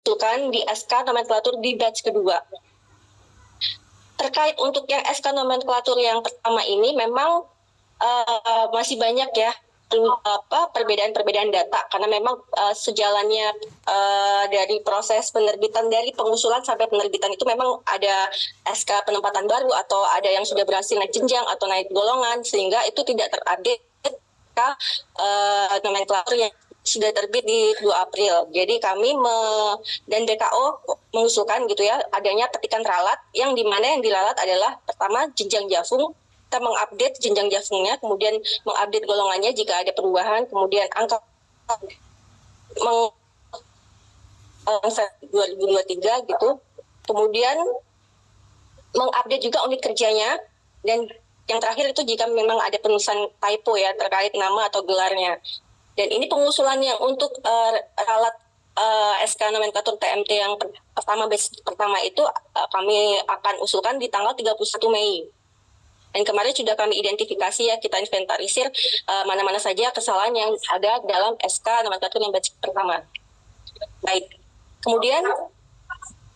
mengusulkan di SK nomenklatur di batch kedua. Terkait untuk yang SK nomenklatur yang pertama ini memang masih banyak ya perbedaan-perbedaan data karena memang sejalannya dari proses penerbitan dari pengusulan sampai penerbitan itu memang ada SK penempatan baru atau ada yang sudah berhasil naik jenjang atau naik golongan sehingga itu tidak terupdate nomenklatur yang sudah terbit di 2 April. Jadi kami dan BKO mengusulkan gitu ya adanya petikan ralat yang dimana yang dilalat adalah pertama jenjang jafung, kita mengupdate jenjang jafungnya, kemudian mengupdate golongannya jika ada perubahan, kemudian angka 2023 gitu, kemudian mengupdate juga unit kerjanya, dan yang terakhir itu jika memang ada penulisan typo ya terkait nama atau gelarnya. Dan ini pengusulan yang untuk ralat SK nomenklatur TMT yang pertama itu kami akan usulkan di tanggal 31 Mei. Dan kemarin sudah kami identifikasi ya, kita inventarisir mana-mana saja kesalahan yang ada dalam SK nomenklatur yang batch pertama. Baik, kemudian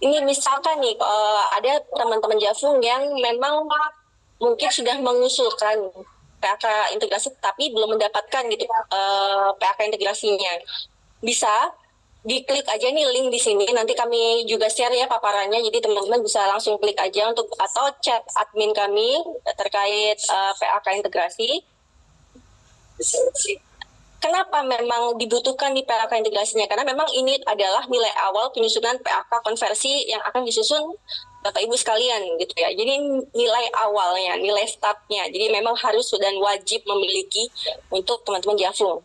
ini misalkan nih ada teman-teman Jafung yang memang mungkin sudah mengusulkan PAK integrasi tapi belum mendapatkan gitu PAK integrasinya. Bisa diklik aja nih link di sini, nanti kami juga share ya paparannya, jadi teman-teman bisa langsung klik aja untuk atau chat admin kami terkait PAK integrasi. Kenapa memang dibutuhkan di PAK integrasinya? Karena memang ini adalah nilai awal penyusunan PAK konversi yang akan disusun Bapak Ibu sekalian gitu ya. Jadi nilai awalnya, nilai startnya. Jadi memang harus dan wajib memiliki untuk teman-teman Jafung.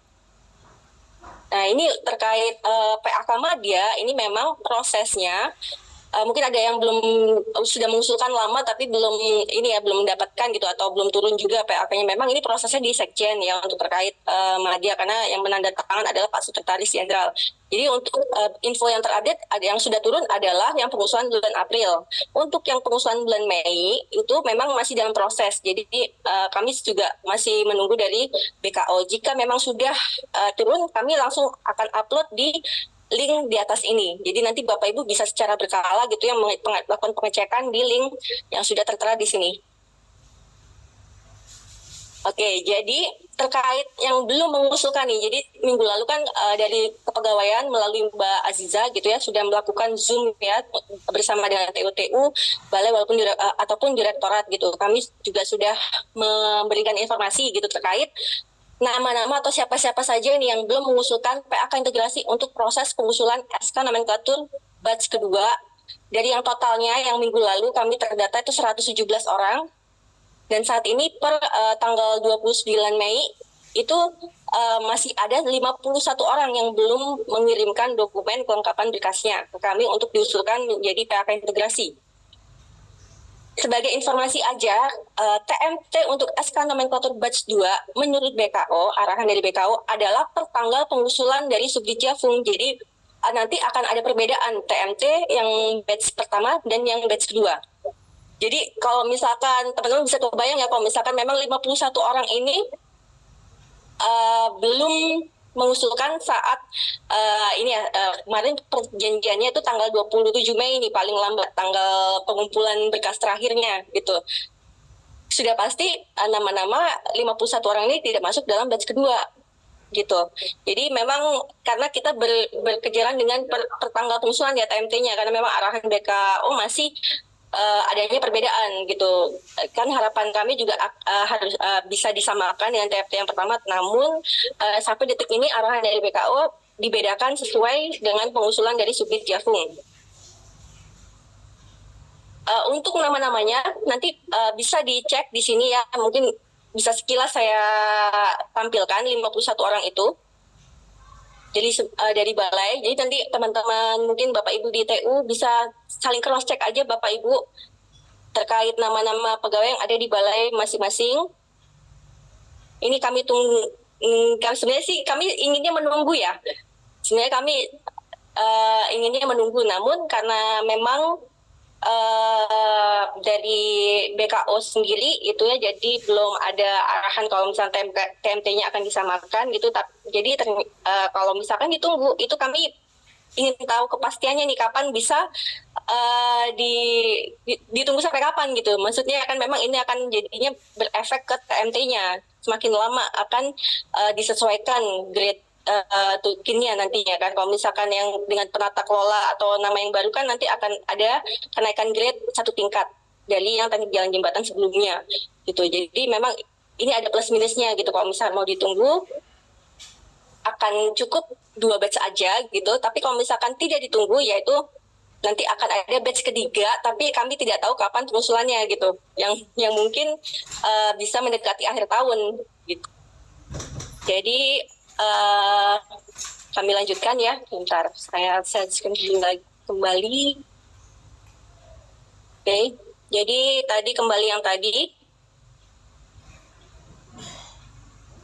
Nah ini terkait PAK Madya, ini memang prosesnya mungkin ada yang sudah mengusulkan lama tapi belum mendapatkan gitu atau belum turun juga PAK-nya. Memang ini prosesnya di Sekjen ya untuk terkait Madya karena yang menandatangani adalah Pak Sekretaris Jenderal. Jadi untuk info yang terupdate ada yang sudah turun adalah yang pengusulan bulan April. Untuk yang pengusulan bulan Mei itu memang masih dalam proses. Jadi kami juga masih menunggu dari BKO. Jika memang sudah turun, kami langsung akan upload di link di atas ini. Jadi nanti Bapak Ibu bisa secara berkala gitu yang melakukan pengecekan di link yang sudah tertera di sini. Oke, jadi terkait yang belum mengusulkan nih, jadi minggu lalu kan dari kepegawaian melalui Mbak Aziza gitu ya sudah melakukan Zoom ya bersama dengan TU-TU, balai ataupun direktorat gitu. Kami juga sudah memberikan informasi gitu terkait nama-nama atau siapa-siapa saja ini yang belum mengusulkan PAK integrasi untuk proses pengusulan SK nomenklatur batch kedua. Dari yang totalnya yang minggu lalu kami terdata itu 117 orang. Dan saat ini per tanggal 29 Mei itu masih ada 51 orang yang belum mengirimkan dokumen kelengkapan berkasnya ke kami untuk diusulkan menjadi PAK integrasi. Sebagai informasi aja, TMT untuk SK nomenklatur batch 2 menurut BKO, arahan dari BKO adalah per tanggal pengusulan dari Subdit Jafung. Jadi nanti akan ada perbedaan TMT yang batch pertama dan yang batch kedua. Jadi kalau misalkan teman-teman bisa kebayang ya, kalau misalkan memang 51 orang ini belum mengusulkan saat kemarin perjanjiannya itu tanggal 27 Mei ini paling lambat tanggal pengumpulan berkas terakhirnya gitu. Sudah pasti nama-nama 51 orang ini tidak masuk dalam batch kedua gitu. Jadi memang karena kita berkejaran dengan pertanggal pengusulan ya TMT-nya, karena memang arahan BKO masih adanya perbedaan gitu. Kan harapan kami juga harus bisa disamakan dengan TFT yang pertama, namun sampai detik ini arahan dari BKO dibedakan sesuai dengan pengusulan dari Subdit Jafung. Untuk nama-namanya nanti bisa dicek di sini ya, mungkin bisa sekilas saya tampilkan 51 orang itu. Jadi dari balai, jadi nanti teman-teman mungkin Bapak Ibu di TU bisa saling cross check aja Bapak Ibu terkait nama-nama pegawai yang ada di balai masing-masing. Ini kami tunggu, sebenarnya sih kami inginnya menunggu ya. Sebenarnya kami inginnya menunggu, namun karena memang dari BKO sendiri itu ya, jadi belum ada arahan kalau misalnya TMT-nya akan disamakan gitu. Jadi kalau misalkan ditunggu itu kami ingin tahu kepastiannya nih kapan bisa ditunggu sampai kapan gitu. Maksudnya kan memang ini akan jadinya berefek ke TMT-nya. Semakin lama akan disesuaikan grade tukinnya nantinya kan. Kalau misalkan yang dengan penata kelola atau nama yang baru kan nanti akan ada kenaikan grade satu tingkat dari yang tadi jalan jembatan sebelumnya gitu. Jadi memang ini ada plus minusnya gitu. Kalau misalnya mau ditunggu akan cukup 2 batch aja gitu. Tapi kalau misalkan tidak ditunggu yaitu nanti akan ada batch ketiga, tapi kami tidak tahu kapan pengusulannya gitu. Yang mungkin bisa mendekati akhir tahun gitu. Jadi kami lanjutkan ya. Bentar, saya kembali. Oke. Jadi tadi kembali yang tadi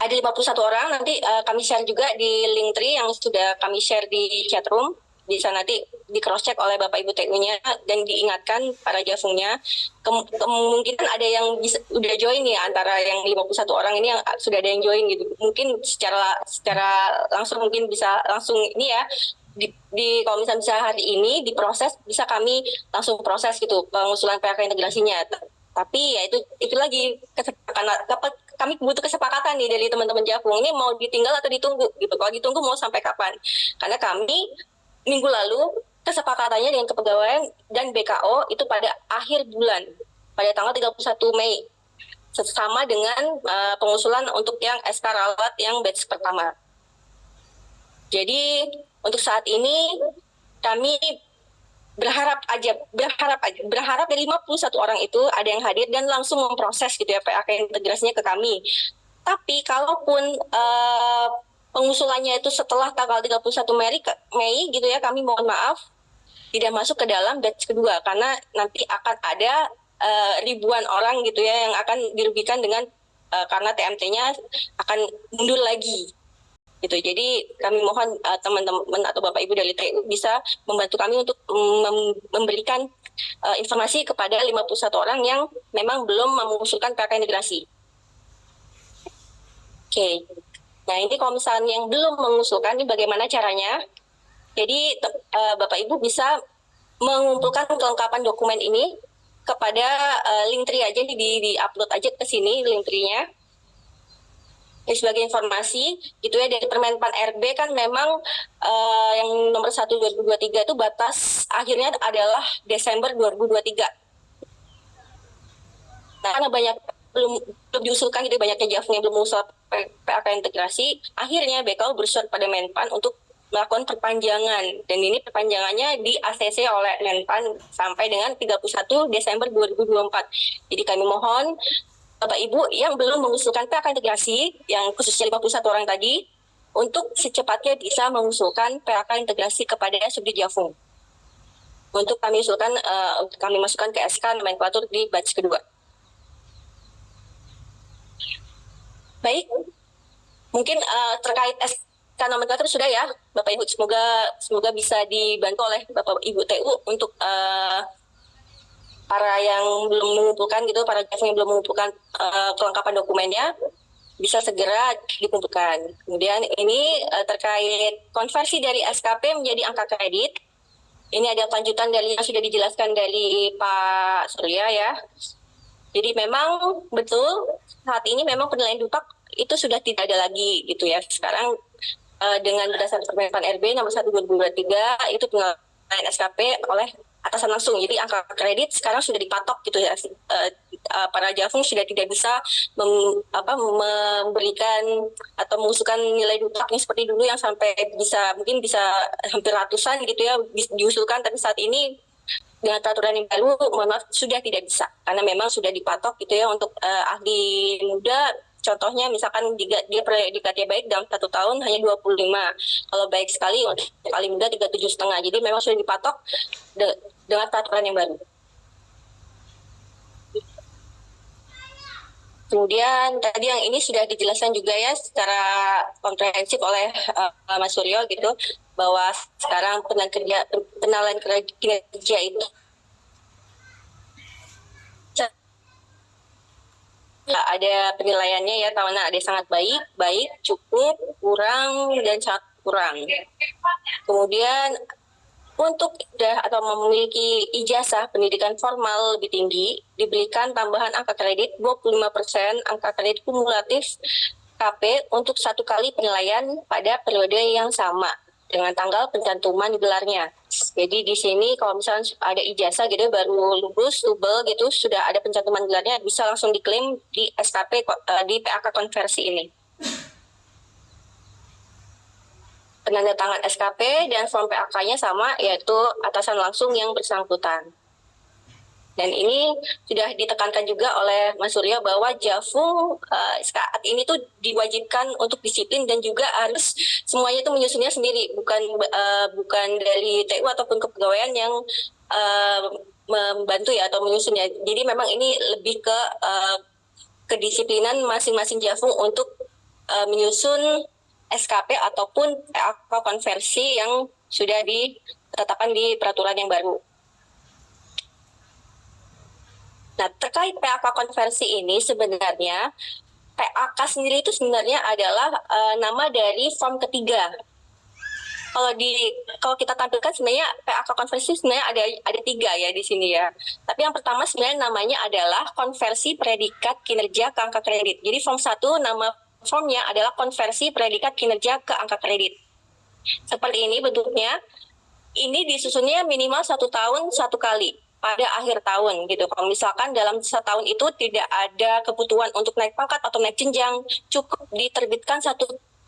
ada 51 orang, nanti kami share juga di link tree yang sudah kami share di chatroom. Bisa nanti di cross check oleh Bapak Ibu TU-nya dan diingatkan para jafungnya. Kemungkinan ada yang udah join ya, antara yang 51 orang ini yang sudah ada yang join gitu. Mungkin secara langsung mungkin bisa langsung ini ya, di kalau misalnya hari ini diproses, bisa kami langsung proses gitu pengusulan PHK integrasinya. Tapi ya itu lagi kami butuh kesepakatan nih dari teman-teman Jafung ini mau ditinggal atau ditunggu gitu. Kalau ditunggu mau sampai kapan? Karena kami minggu lalu kesepakatannya dengan kepegawaian dan BKO itu pada akhir bulan, pada tanggal 31 Mei. Sama dengan pengusulan untuk yang SK Rawat yang batch pertama. Jadi untuk saat ini kami berharap dari 51 orang itu ada yang hadir dan langsung memproses gitu ya PHK integrasinya ke kami. Tapi kalaupun pengusulannya itu setelah tanggal 31 Mei gitu ya, kami mohon maaf tidak masuk ke dalam batch kedua karena nanti akan ada ribuan orang gitu ya yang akan dirugikan dengan karena TMT-nya akan mundur lagi gitu. Jadi kami mohon teman-teman atau Bapak Ibu dari TU bisa membantu kami untuk memberikan informasi kepada 51 orang yang memang belum mengusulkan PHK integrasi. Oke. Nah, ini kalau misalnya yang belum mengusulkan ini bagaimana caranya? Jadi Bapak Ibu bisa mengumpulkan kelengkapan dokumen ini kepada link tree aja, di-upload aja ke sini link tree-nya. Ini sebagai informasi gitu ya, dari Permenpan RB kan memang yang nomor 1 2023 itu batas akhirnya adalah Desember 2023. Nah, karena banyak belum diusulkan gitu, banyaknya Jafung yang belum mengusul PHK integrasi, akhirnya BKO bersurat pada Menpan untuk melakukan perpanjangan, dan ini perpanjangannya di ACC oleh Menpan sampai dengan 31 Desember 2024. Jadi kami mohon Bapak Ibu yang belum mengusulkan PHK integrasi, yang khususnya 51 orang tadi, untuk secepatnya bisa mengusulkan PHK integrasi kepada Subdit Jafung. Untuk kami usulkan, kami masukkan ke SK nomenklatur di batch kedua. Baik, mungkin terkait SK nomenklatur sudah ya, Bapak Ibu. Semoga bisa dibantu oleh Bapak Ibu TU untuk para yang belum mengumpulkan gitu, para Jafung yang belum mengumpulkan kelengkapan dokumennya, bisa segera dikumpulkan. Kemudian ini terkait konversi dari SKP menjadi angka kredit. Ini ada lanjutan dari yang sudah dijelaskan dari Pak Surya ya. Jadi memang betul saat ini memang penilaian dupak itu sudah tidak ada lagi gitu ya. Sekarang dengan berdasarkan Permenpan RB nomor 1 2023 itu penilaian SKP oleh atasan langsung. Jadi angka kredit sekarang sudah dipatok gitu ya. Para Jafung sudah tidak bisa memberikan atau mengusulkan nilai dupaknya seperti dulu yang sampai mungkin bisa hampir ratusan gitu ya diusulkan, tapi saat ini dengan peraturan yang baru, mohon maaf, sudah tidak bisa karena memang sudah dipatok gitu ya untuk ahli muda. Contohnya misalkan dia predikatnya baik dalam 1 tahun hanya 25. Kalau baik sekali untuk ahli muda 37,5. Jadi memang sudah dipatok dengan peraturan yang baru. Kemudian tadi yang ini sudah dijelaskan juga ya secara komprehensif oleh Mas Suryo gitu, bahwa sekarang pengenalan kinerja itu ada penilaiannya ya, tahunan ada sangat baik, cukup, kurang, dan sangat kurang. Kemudian Untuk sudah atau memiliki ijazah pendidikan formal lebih tinggi, diberikan tambahan angka kredit 25% angka kredit kumulatif KP untuk satu kali penilaian pada periode yang sama dengan tanggal pencantuman gelarnya. Jadi di sini kalau misalnya ada ijazah gitu baru lulus tubel gitu sudah ada pencantuman gelarnya bisa langsung diklaim di SKP di PAK konversi ini. Penanda tangan SKP dan form PAK-nya sama, yaitu atasan langsung yang bersangkutan. Dan ini sudah ditekankan juga oleh Mas Suryo bahwa Jafung saat ini tuh diwajibkan untuk disiplin dan juga harus semuanya itu menyusunnya sendiri, bukan dari TU ataupun kepegawaian yang membantu ya atau menyusunnya. Jadi memang ini lebih ke kedisiplinan masing-masing Jafung untuk menyusun SKP ataupun PAK konversi yang sudah ditetapkan di peraturan yang baru. Nah, terkait PAK konversi ini sebenarnya PAK sendiri itu sebenarnya adalah nama dari form ketiga. Kalau kita tampilkan sebenarnya PAK konversi sebenarnya ada 3 ya di sini ya. Tapi yang pertama sebenarnya namanya adalah konversi predikat kinerja ke angka kredit. Jadi form 1 nama formnya adalah konversi predikat kinerja ke angka kredit. Seperti ini bentuknya. Ini disusunnya minimal 1 tahun 1 kali pada akhir tahun gitu. Kalau misalkan dalam setahun itu tidak ada kebutuhan untuk naik pangkat atau naik jenjang, cukup diterbitkan 1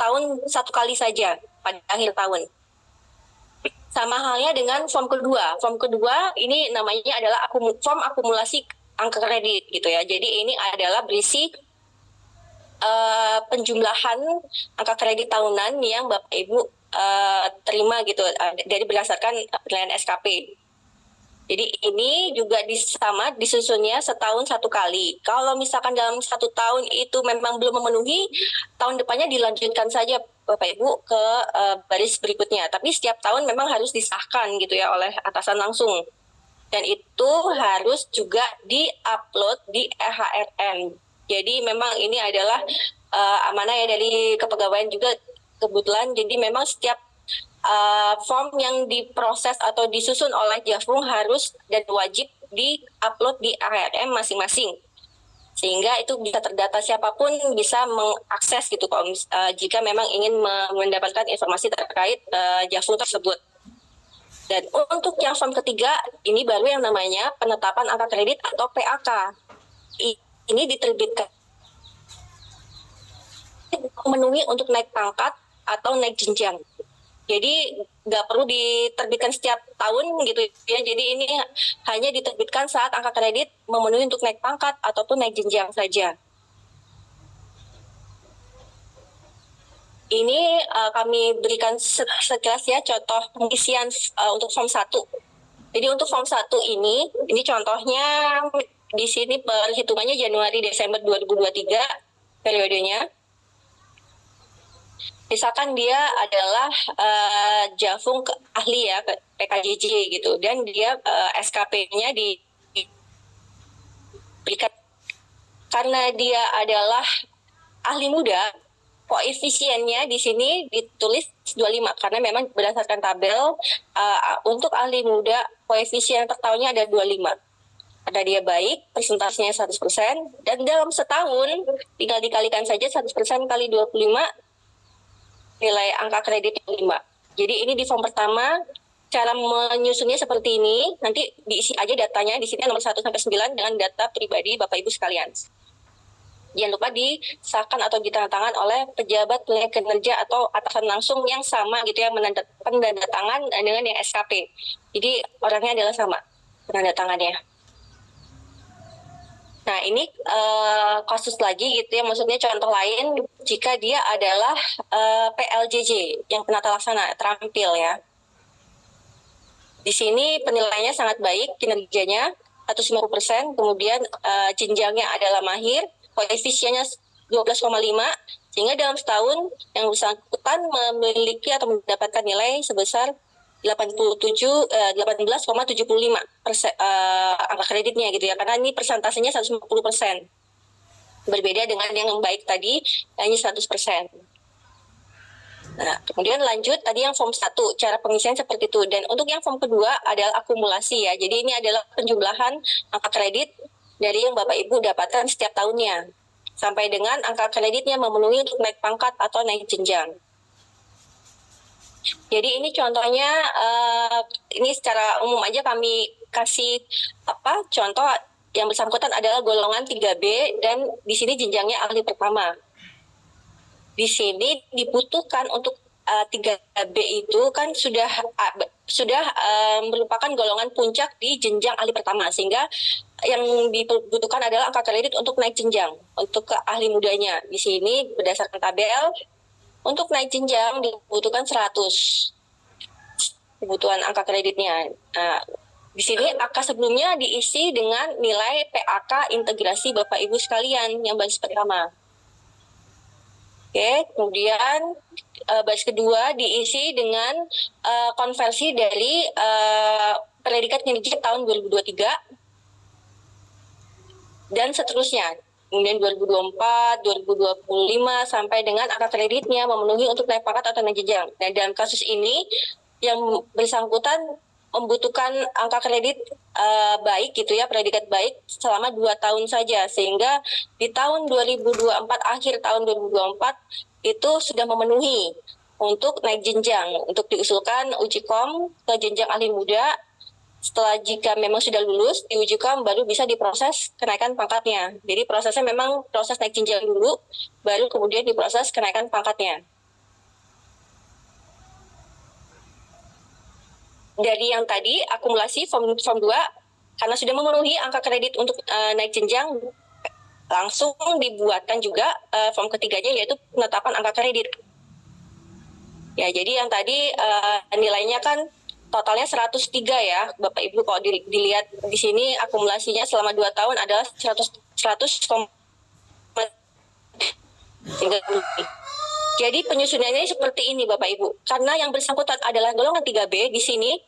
tahun 1 kali saja pada akhir tahun. Sama halnya dengan form kedua. Form kedua ini namanya adalah form akumulasi angka kredit gitu ya. Jadi ini adalah berisi penjumlahan angka kredit tahunan yang Bapak Ibu terima gitu dari berdasarkan penilaian SKP. Jadi ini juga disusunnya setahun 1 kali. Kalau misalkan dalam 1 tahun itu memang belum memenuhi, tahun depannya dilanjutkan saja Bapak Ibu ke baris berikutnya. Tapi setiap tahun memang harus disahkan gitu ya oleh atasan langsung. Dan itu harus juga di-upload di EHRN. Jadi memang ini adalah amanah ya dari kepegawaian juga kebetulan. Jadi memang setiap form yang diproses atau disusun oleh Jafung harus dan wajib di-upload di ARM masing-masing. Sehingga itu bisa terdata siapapun bisa mengakses gitu kalau jika memang ingin mendapatkan informasi terkait Jafung tersebut. Dan untuk yang form ketiga, ini baru yang namanya penetapan angka kredit atau PAK. Ini diterbitkan memenuhi untuk naik pangkat atau naik jenjang. Jadi nggak perlu diterbitkan setiap tahun gitu ya. Jadi ini hanya diterbitkan saat angka kredit memenuhi untuk naik pangkat ataupun naik jenjang saja. Ini kami berikan sekilas ya contoh pengisian untuk form 1. Jadi untuk form 1 ini contohnya di sini perhitungannya Januari Desember 2023 periodenya. Misalkan dia adalah Jafung ahli ya PKJJ gitu dan dia SKP-nya diberikan karena dia adalah ahli muda. Koefisiennya di sini ditulis 25 karena memang berdasarkan tabel untuk ahli muda koefisien per tahunnya ada 25. Ada dia baik, persentasenya 100% dan dalam setahun tinggal dikalikan saja 100% kali 25 nilai angka kredit 5. Jadi ini di form pertama cara menyusunnya seperti ini. Nanti diisi aja datanya di sini nomor 1 sampai 9 dengan data pribadi Bapak Ibu sekalian. Jangan lupa disahkan atau ditandatangan oleh pejabat penilai kinerja atau atasan langsung yang sama gitu ya penandatangan dengan yang SKP. Jadi orangnya adalah sama penandatangannya. Nah ini kasus lagi gitu ya, maksudnya contoh lain jika dia adalah PLJJ yang penata laksana terampil ya. Di sini penilaiannya sangat baik kinerjanya 150%, kemudian jenjangnya adalah mahir, koefisiennya 12,5 sehingga dalam setahun yang bersangkutan memiliki atau mendapatkan nilai sebesar 18,75% angka kreditnya gitu ya karena ini persentasenya 150%. Berbeda dengan yang baik tadi hanya 100%. Nah, kemudian lanjut tadi yang form 1, cara pengisian seperti itu. Dan untuk yang form kedua adalah akumulasi ya. Jadi ini adalah penjumlahan angka kredit dari yang Bapak Ibu dapatkan setiap tahunnya. Sampai dengan angka kreditnya memenuhi untuk naik pangkat atau naik jenjang. Jadi ini contohnya, ini secara umum aja kami kasih contoh yang bersangkutan adalah golongan 3B dan di sini jenjangnya ahli pertama. Di sini dibutuhkan untuk 3B itu kan sudah merupakan golongan puncak di jenjang ahli pertama, sehingga yang dibutuhkan adalah angka kredit untuk naik jenjang untuk ke ahli mudanya. Di sini berdasarkan tabel untuk naik jenjang dibutuhkan 100 kebutuhan angka kreditnya. Nah, di sini angka sebelumnya diisi dengan nilai PAK integrasi Bapak Ibu sekalian yang baris pertama. Oke, kemudian baris kedua diisi dengan konversi dari predikat kinerja tahun 2023 dan seterusnya. Kemudian 2024, 2025 sampai dengan angka kreditnya memenuhi untuk naik pangkat atau naik jenjang. Dan dalam kasus ini yang bersangkutan membutuhkan angka kredit baik gitu ya, predikat baik selama 2 tahun saja, sehingga di tahun 2024, akhir tahun 2024 itu sudah memenuhi untuk naik jenjang, untuk diusulkan uji kom ke jenjang ahli muda. Setelah jika memang sudah lulus, di uji kom baru bisa diproses kenaikan pangkatnya. Jadi prosesnya memang proses naik jenjang dulu, baru kemudian diproses kenaikan pangkatnya. Dari yang tadi akumulasi form 2 karena sudah memenuhi angka kredit untuk naik jenjang, langsung dibuatkan juga form ketiganya, yaitu penetapan angka kredit. Ya, jadi yang tadi nilainya kan totalnya 103 ya Bapak Ibu. Kalau dilihat di sini akumulasinya selama 2 tahun adalah 100. Jadi penyusunannya seperti ini Bapak Ibu. Karena yang bersangkutan adalah golongan 3B, di sini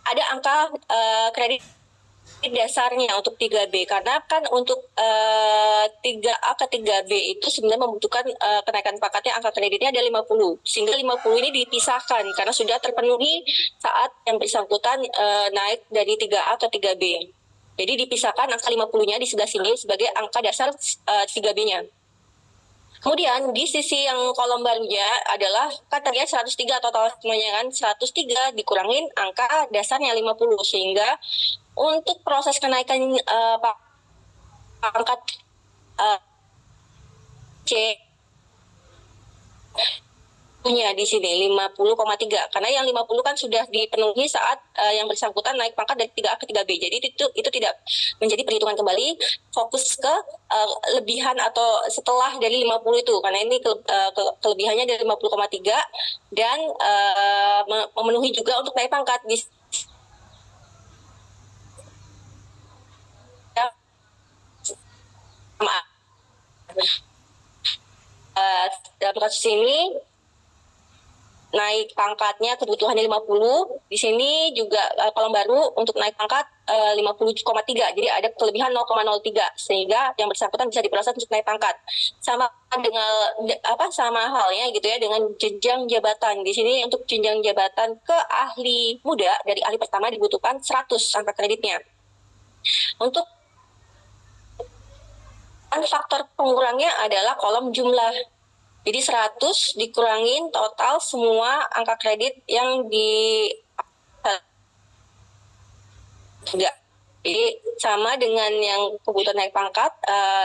ada angka kredit dasarnya untuk 3B. Karena kan untuk 3A ke 3B itu sebenarnya membutuhkan kenaikan pangkatnya, angka kreditnya ada 50. Sehingga 50 ini dipisahkan karena sudah terpenuhi saat yang bersangkutan naik dari 3A ke 3B. Jadi dipisahkan angka 50-nya di sebelah sini sebagai angka dasar 3B-nya. Kemudian di sisi yang kolom barunya adalah kan tadi 103 total semuanya kan, 103 dikurangin angka dasarnya 50, sehingga untuk proses kenaikan pangkat C punya di sini 50,3 karena yang 50 kan sudah dipenuhi saat yang bersangkutan naik pangkat dari 3A ke 3B. Jadi itu tidak menjadi perhitungan kembali, fokus ke lebihan atau setelah dari 50 itu, karena ini kelebihannya dari 50,3 dan memenuhi juga untuk naik pangkat di dalam kasus ini naik pangkatnya kebutuhannya 50. Di sini juga kolom baru untuk naik pangkat 50,3. Jadi ada kelebihan 0,03 sehingga yang bersangkutan bisa diproses untuk naik pangkat. Sama dengan sama halnya gitu ya dengan jenjang jabatan. Di sini untuk jenjang jabatan ke ahli muda dari ahli pertama dibutuhkan 100 angka kreditnya. Untuk faktor pengurangnya adalah kolom jumlah. Jadi 100 dikurangin total semua angka kredit yang enggak. Jadi sama dengan yang kebutuhan naik pangkat,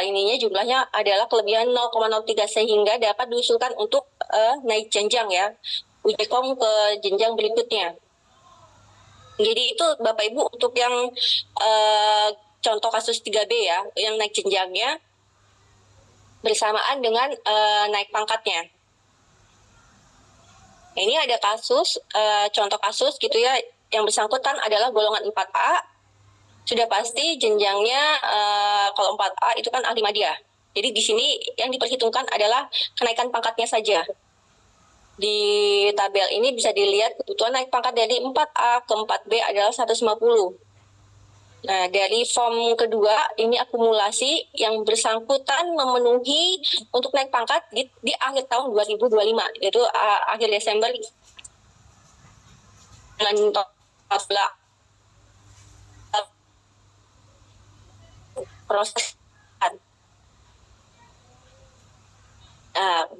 ininya jumlahnya adalah kelebihan 0,03 sehingga dapat diusulkan untuk naik jenjang ya, uji kom ke jenjang berikutnya. Jadi itu Bapak Ibu untuk yang contoh kasus 3B ya, yang naik jenjangnya bersamaan dengan naik pangkatnya. Ini ada kasus, contoh kasus gitu ya, yang bersangkutan adalah golongan 4A, sudah pasti jenjangnya kalau 4A itu kan ahli madya. Jadi di sini yang diperhitungkan adalah kenaikan pangkatnya saja. Di tabel ini bisa dilihat kebutuhan naik pangkat dari 4A ke 4B adalah 150. Nah, dari form kedua ini akumulasi yang bersangkutan memenuhi untuk naik pangkat di akhir tahun 2025, yaitu akhir Desember dengan total proses.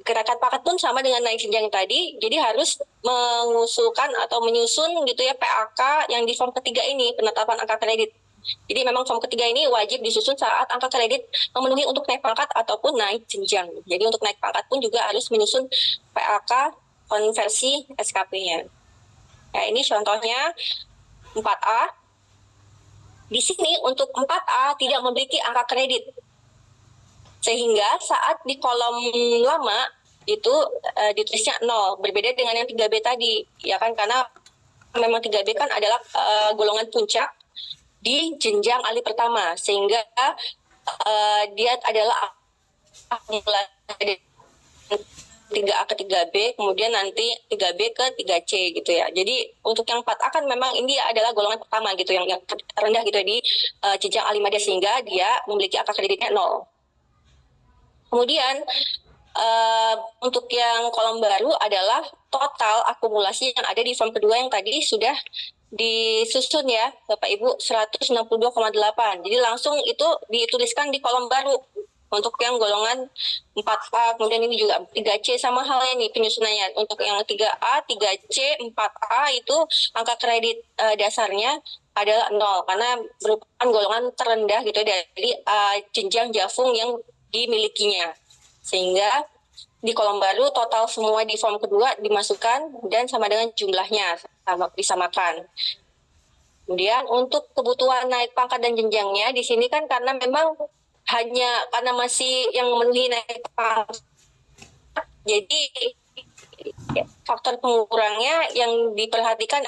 Gerakan pangkat pun sama dengan naik jenjang tadi, jadi harus mengusulkan atau menyusun gitu ya PAK yang di form ketiga ini, penetapan angka kredit. Jadi memang form ketiga ini wajib disusun saat angka kredit memenuhi untuk naik pangkat ataupun naik jenjang. Jadi untuk naik pangkat pun juga harus menyusun PAK konversi SKP-nya. Nah, ini contohnya 4A. Di sini untuk 4A tidak memiliki angka kredit. Sehingga saat di kolom lama itu ditulisnya 0, berbeda dengan yang 3B tadi, ya kan, karena memang 3B kan adalah golongan puncak di jenjang alih pertama, sehingga dia adalah 3A ke 3B, kemudian nanti 3B ke 3C gitu ya. Jadi untuk yang 4A kan memang ini adalah golongan pertama gitu, yang rendah gitu ya, di jenjang alih madya, sehingga dia memiliki angka kreditnya 0. Kemudian untuk yang kolom baru adalah total akumulasi yang ada di form kedua yang tadi sudah disusun ya Bapak Ibu, 162,8. Jadi langsung itu dituliskan di kolom baru untuk yang golongan 4A. Kemudian ini juga 3C sama halnya nih penyusunannya. Untuk yang 3A, 3C, 4A itu angka kredit dasarnya adalah 0 karena merupakan golongan terendah gitu dari jenjang Jafung yang dimilikinya. Sehingga di kolom baru total semua di form kedua dimasukkan dan sama dengan jumlahnya, disamakan. Kemudian untuk kebutuhan naik pangkat dan jenjangnya di sini kan karena memang hanya karena masih yang memenuhi naik pangkat, jadi faktor pengurangnya yang diperhatikan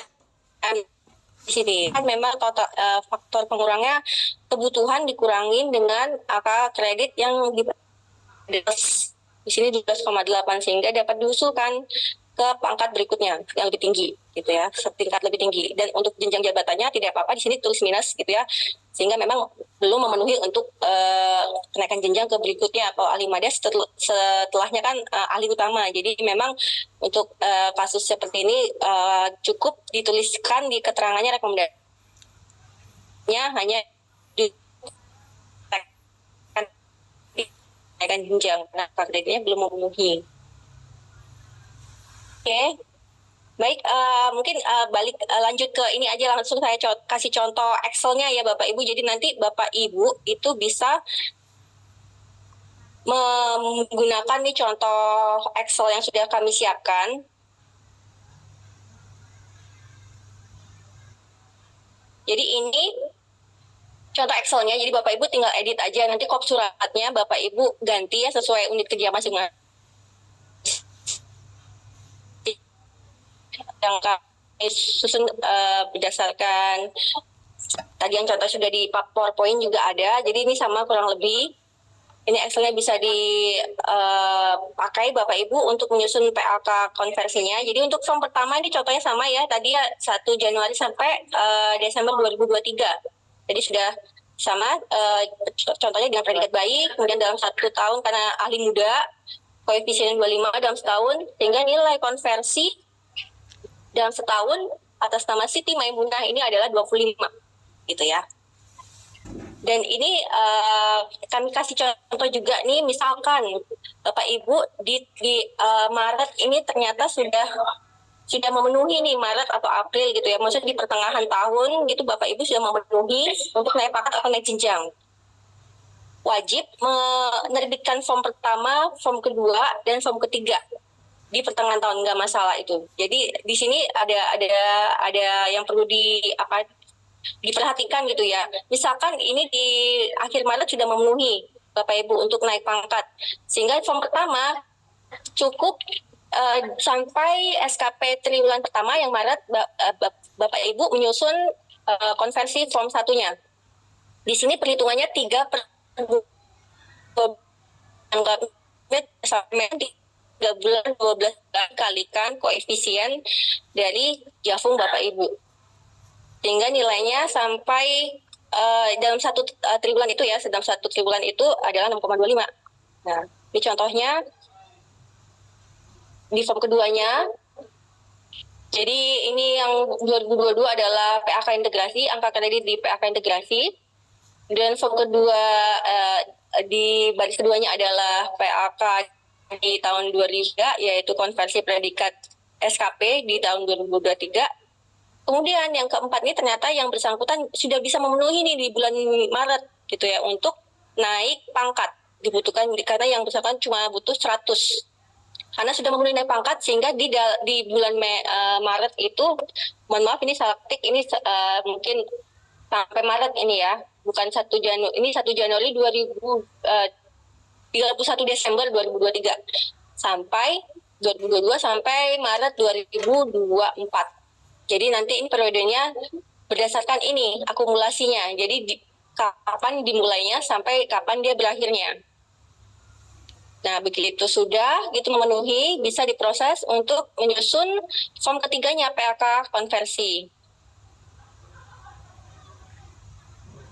di sini kan memang total faktor pengurangnya kebutuhan dikurangin dengan angka kredit yang di sini 12,8, sehingga dapat diusulkan ke pangkat berikutnya yang lebih tinggi gitu ya, setingkat lebih tinggi. Dan untuk jenjang jabatannya tidak apa-apa, di sini tulis minus gitu ya, sehingga memang belum memenuhi untuk kenaikan jenjang ke berikutnya atau ahli madya setelahnya kan ahli utama. Jadi memang untuk kasus seperti ini cukup dituliskan di keterangannya rekomendasinya hanya di kenaikan jenjang, nah kreditnya belum memenuhi. Oke, baik, mungkin balik lanjut ke ini aja, langsung saya kasih contoh Excel-nya ya Bapak Ibu. Jadi nanti Bapak Ibu itu bisa menggunakan nih contoh Excel yang sudah kami siapkan. Jadi ini contoh Excel-nya, jadi Bapak Ibu tinggal edit aja, nanti kop suratnya Bapak Ibu ganti ya sesuai unit kerja masing-masing. Yang kami susun berdasarkan tadi yang contoh sudah di PowerPoint juga ada, jadi ini sama kurang lebih. Ini Excel-nya bisa dipakai Bapak Ibu untuk menyusun PAK konversinya. Jadi untuk form pertama ini contohnya sama ya, tadi ya 1 Januari sampai Desember 2023. Jadi sudah sama, contohnya dengan predikat baik, kemudian dalam 1 tahun karena ahli muda, koefisien 25 dalam setahun, sehingga nilai konversi dalam setahun atas nama Siti Maimunah ini adalah 25 gitu ya. Dan ini kami kasih contoh juga nih, misalkan Bapak Ibu di Maret ini ternyata sudah memenuhi nih, Maret atau April gitu ya, maksudnya di pertengahan tahun gitu Bapak Ibu sudah memenuhi untuk naik pangkat atau naik jenjang. Wajib menerbitkan form pertama, form kedua, dan form ketiga di pertengahan tahun, nggak masalah itu. Jadi di sini ada yang perlu diperhatikan gitu ya. Misalkan ini di akhir Maret sudah memenuhi Bapak Ibu untuk naik pangkat, sehingga form pertama cukup sampai SKP triwulan pertama yang Maret Bapak Ibu menyusun konversi form satunya. Di sini perhitungannya 3 bulan 12 kalikan koefisien dari Jafung Bapak Ibu, sehingga nilainya sampai dalam satu triwulan itu ya, dalam satu triwulan itu adalah 6,25. Nah, ini contohnya di form keduanya. Jadi ini yang 2022 adalah PAK integrasi, angka kredit di PAK integrasi. Dan form kedua di baris keduanya adalah PAK di tahun 2003, yaitu konversi predikat SKP di tahun 2023. Kemudian yang keempat ini ternyata yang bersangkutan sudah bisa memenuhi nih di bulan Maret gitu ya untuk naik pangkat, dibutuhkan karena yang bersangkutan cuma butuh 100. Karena sudah memenuhi naik pangkat sehingga di bulan Maret itu, mohon maaf ini salah ketik, ini mungkin sampai Maret ini ya, bukan 1 Januari, ini 1 Januari 31 Desember 2023 sampai 2022 sampai Maret 2024. Jadi nanti ini periodenya berdasarkan ini akumulasinya. Jadi kapan dimulainya sampai kapan dia berakhirnya. Nah, begitu sudah gitu memenuhi, bisa diproses untuk menyusun form ketiganya PAK konversi.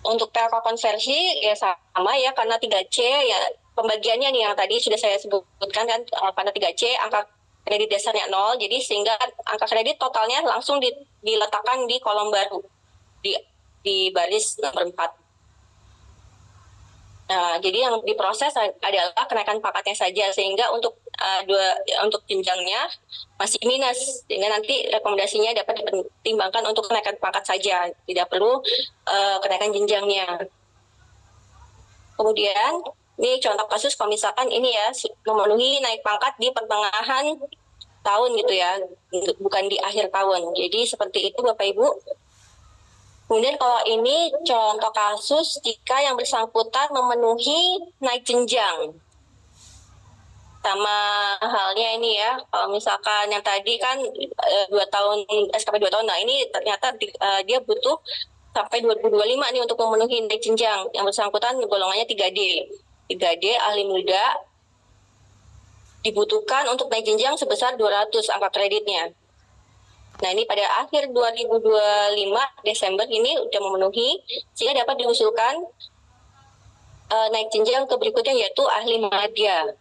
Untuk PAK konversi ya sama ya, karena 3C ya pembagiannya nih yang tadi sudah saya sebutkan kan, karena 3C angka kredit dasarnya 0, jadi sehingga angka kredit totalnya langsung diletakkan di kolom baru di baris nomor 4. Nah, jadi yang diproses adalah kenaikan pangkatnya saja, sehingga untuk untuk jenjangnya masih minus, sehingga nanti rekomendasinya dapat dipertimbangkan untuk kenaikan pangkat saja, tidak perlu kenaikan jenjangnya. Kemudian ini contoh kasus kalau misalkan ini ya memenuhi naik pangkat di pertengahan tahun gitu ya, bukan di akhir tahun. Jadi seperti itu Bapak Ibu. Kemudian kalau ini contoh kasus jika yang bersangkutan memenuhi naik jenjang. Sama halnya ini ya, kalau misalkan yang tadi kan 2 tahun SKP 2 tahun, nah ini ternyata dia butuh sampai 2025 nih untuk memenuhi naik jenjang. Yang bersangkutan golongannya 3D. 3D ahli muda dibutuhkan untuk naik jenjang sebesar 200 angka kreditnya. Nah, ini pada akhir 2025 Desember ini sudah memenuhi sehingga dapat diusulkan naik jenjang ke berikutnya, yaitu ahli media.